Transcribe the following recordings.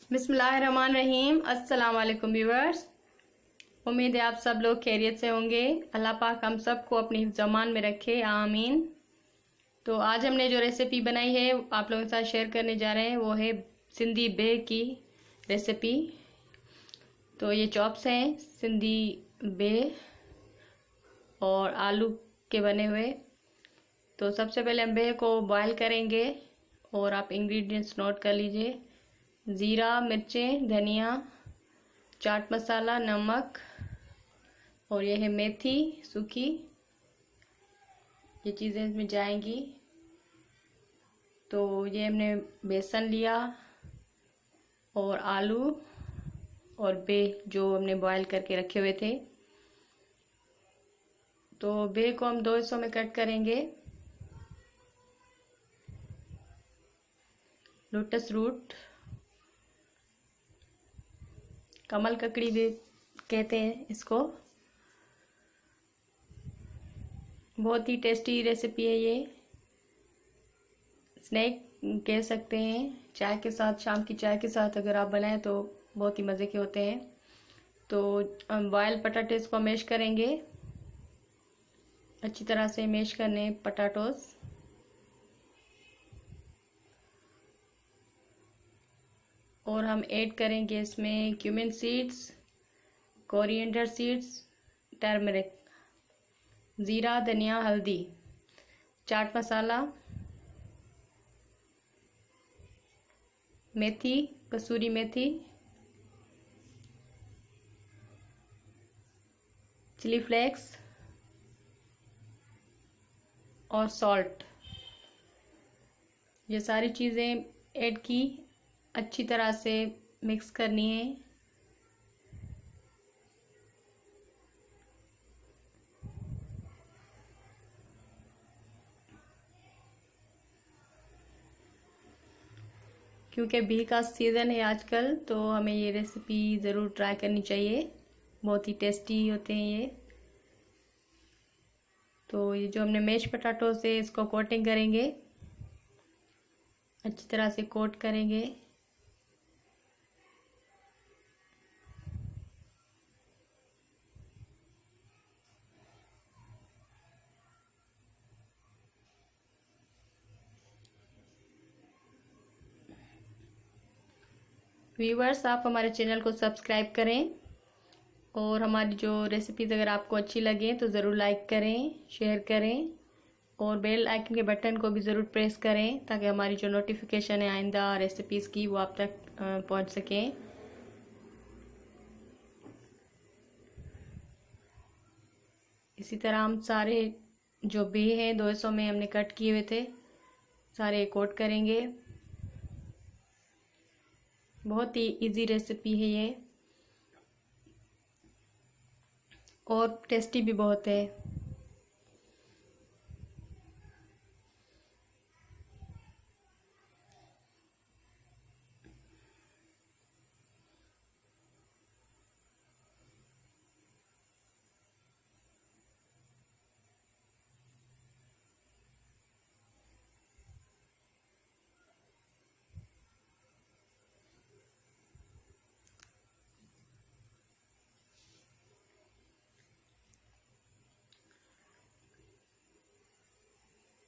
बिस्मिल्लाहिर्रहमानिर्रहीम। अस्सलाम वालेकुम व्यूअर्स। उम्मीद है आप सब लोग खैरियत से होंगे। अल्लाह पाक हम सबको अपनी ज़मान में रखे, आमीन। तो आज हमने जो रेसिपी बनाई है आप लोगों के साथ शेयर करने जा रहे हैं, वो है सिंधी बेह की रेसिपी। तो ये चॉप्स हैं सिंधी बेह और आलू के बने हुए। तो सबसे पहले हम बेह को बॉयल करेंगे और आप इंग्रेडिएंट्स नोट कर लीजिए। ज़ीरा, मिर्चें, धनिया, चाट मसाला, नमक और ये है मेथी सूखी। ये चीज़ें इसमें जाएंगी। तो ये हमने बेसन लिया और आलू और बेह जो हमने बॉयल करके रखे हुए थे। तो बेह को हम 2 हिस्सों में कट करेंगे। लोटस रूट, कमल ककड़ी भी कहते हैं इसको। बहुत ही टेस्टी रेसिपी है ये। स्नैक कह सकते हैं, चाय के साथ, शाम की चाय के साथ अगर आप बनाएं तो बहुत ही मज़े के होते हैं। तो बॉयल पटाटोस को मैश करेंगे, अच्छी तरह से मैश करने पटाटोस। और हम ऐड करेंगे इसमें cumin seeds, coriander seeds, turmeric, ज़ीरा, धनिया, हल्दी, चाट मसाला, मेथी, कसूरी मेथी, चिली फ्लेक्स और सॉल्ट। ये सारी चीज़ें ऐड की, अच्छी तरह से मिक्स करनी है। क्योंकि बीह का सीज़न है आजकल, तो हमें ये रेसिपी ज़रूर ट्राई करनी चाहिए। बहुत ही टेस्टी होते हैं ये। तो ये जो हमने मैश पटाटो से इसको कोटिंग करेंगे, अच्छी तरह से कोट करेंगे। व्यूवर्स, आप हमारे चैनल को सब्सक्राइब करें और हमारी जो रेसिपीज़ अगर आपको अच्छी लगे तो ज़रूर लाइक करें, शेयर करें और बेल आइकन के बटन को भी ज़रूर प्रेस करें ताकि हमारी जो नोटिफिकेशन है आइंदा रेसिपीज़ की वो आप तक पहुंच सकें। इसी तरह हम सारे जो बेह हैं 2 हिस्सों में हमने कट किए हुए थे, सारे कोट करेंगे। बहुत ही इजी रेसिपी है ये और टेस्टी भी बहुत है।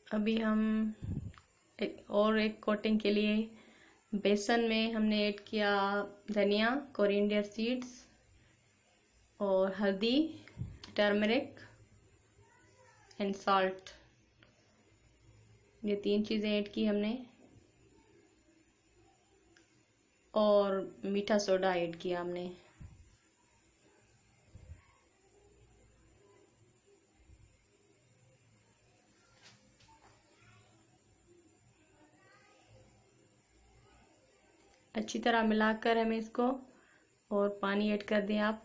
अभी हम एक कोटिंग के लिए बेसन में हमने ऐड किया धनिया, कोरिएंडर सीड्स और हल्दी, टर्मरिक एंड सॉल्ट। ये 3 चीज़ें ऐड की हमने और मीठा सोडा ऐड किया हमने। अच्छी तरह मिलाकर हमें इसको और पानी ऐड कर दें आप।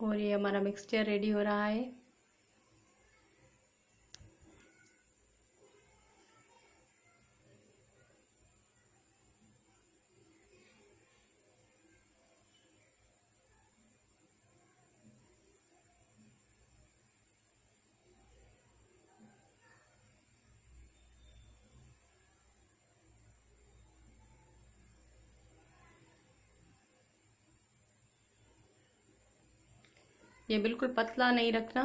और ये हमारा मिक्सचर रेडी हो रहा है। ये बिल्कुल पतला नहीं रखना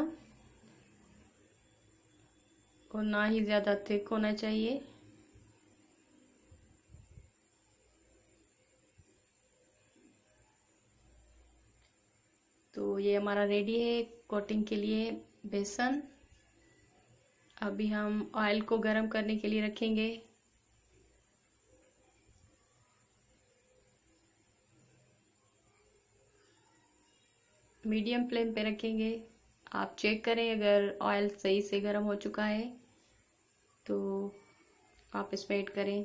और ना ही ज़्यादा थिक होना चाहिए। तो ये हमारा रेडी है कोटिंग के लिए बेसन। अभी हम ऑयल को गरम करने के लिए रखेंगे। मीडियम फ्लेम पे रखेंगे। आप चेक करें अगर ऑयल सही से गर्म हो चुका है तो आप इसमें ऐड करें।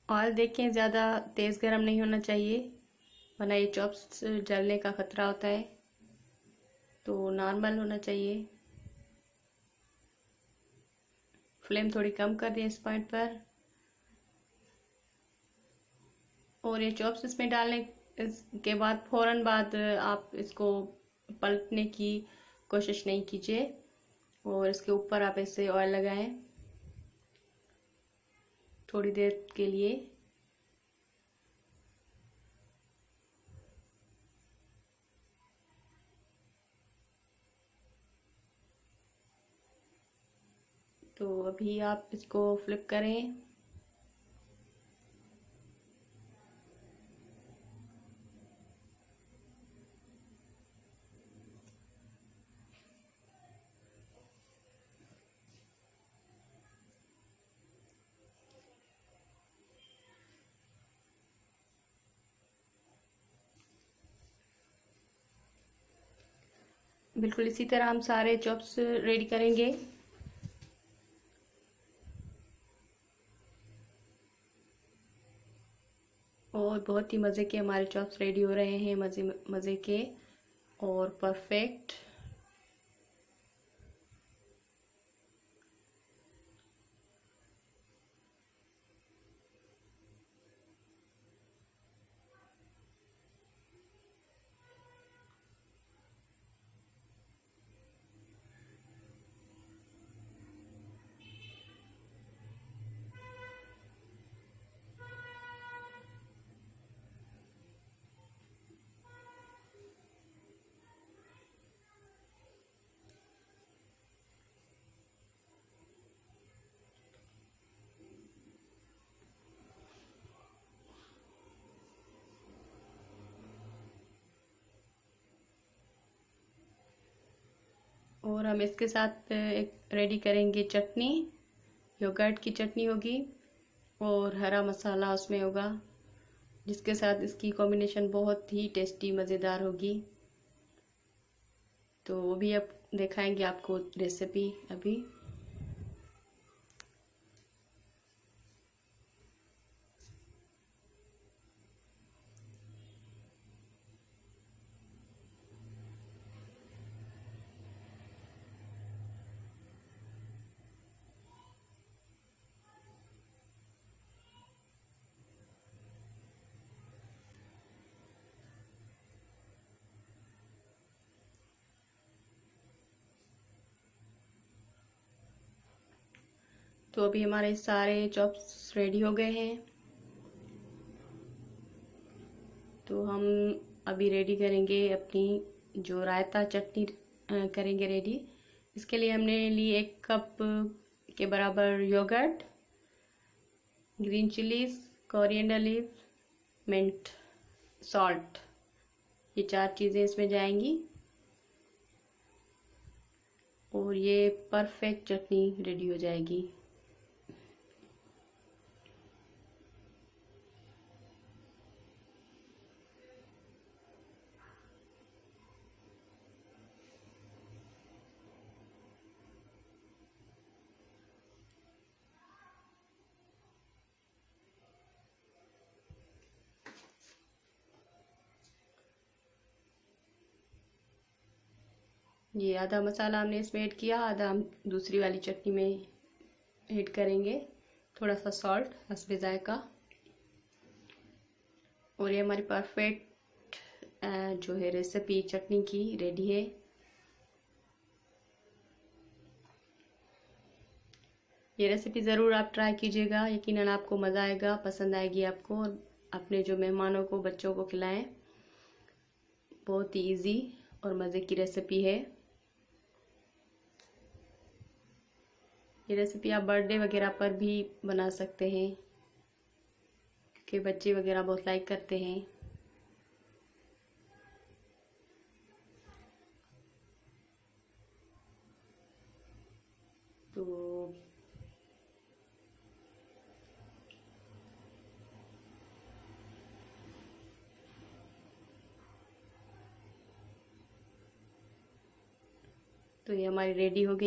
ऑयल देखें ज़्यादा तेज़ गरम नहीं होना चाहिए वरना ये चॉप्स जलने का खतरा होता है। तो नॉर्मल होना चाहिए। फ्लेम थोड़ी कम कर दें इस पॉइंट पर। और ये चॉप्स इसमें डालने के बाद फ़ौरन बाद आप इसको पलटने की कोशिश नहीं कीजिए और इसके ऊपर आप ऐसे ऑयल लगाएं थोड़ी देर के लिए। तो अभी आप इसको फ्लिप करें। बिल्कुल इसी तरह हम सारे चॉप्स रेडी करेंगे। और बहुत ही मज़े के हमारे चॉप्स रेडी हो रहे हैं, मज़े मज़े के और परफेक्ट। और हम इसके साथ एक रेडी करेंगे चटनी। योगर्ट की चटनी होगी और हरा मसाला उसमें होगा जिसके साथ इसकी कॉम्बिनेशन बहुत ही टेस्टी मज़ेदार होगी। तो वो भी अब दिखाएंगे आपको रेसिपी अभी। तो अभी हमारे सारे चॉप्स रेडी हो गए हैं। तो हम अभी रेडी करेंगे अपनी जो रायता चटनी करेंगे रेडी। इसके लिए हमने ली 1 कप के बराबर yogurt, green chillies, coriander leaf, mint, salt. ये 4 चीज़ें इसमें जाएंगी। और ये परफेक्ट चटनी रेडी हो जाएगी। ये आधा मसाला हमने इसमें ऐड किया, आधा हम दूसरी वाली चटनी में ऐड करेंगे। थोड़ा सा सॉल्ट हस्बे जायका। और ये हमारी परफेक्ट जो है रेसिपी चटनी की रेडी है। ये रेसिपी ज़रूर आप ट्राई कीजिएगा, यकीनन आपको मज़ा आएगा, पसंद आएगी आपको। और अपने जो मेहमानों को, बच्चों को खिलाएं। बहुत ही इजी और मज़े की रेसिपी है। ये रेसिपी आप बर्थडे वगैरह पर भी बना सकते हैं, क्योंकि बच्चे वगैरह बहुत लाइक करते हैं। तो ये हमारी रेडी हो गई।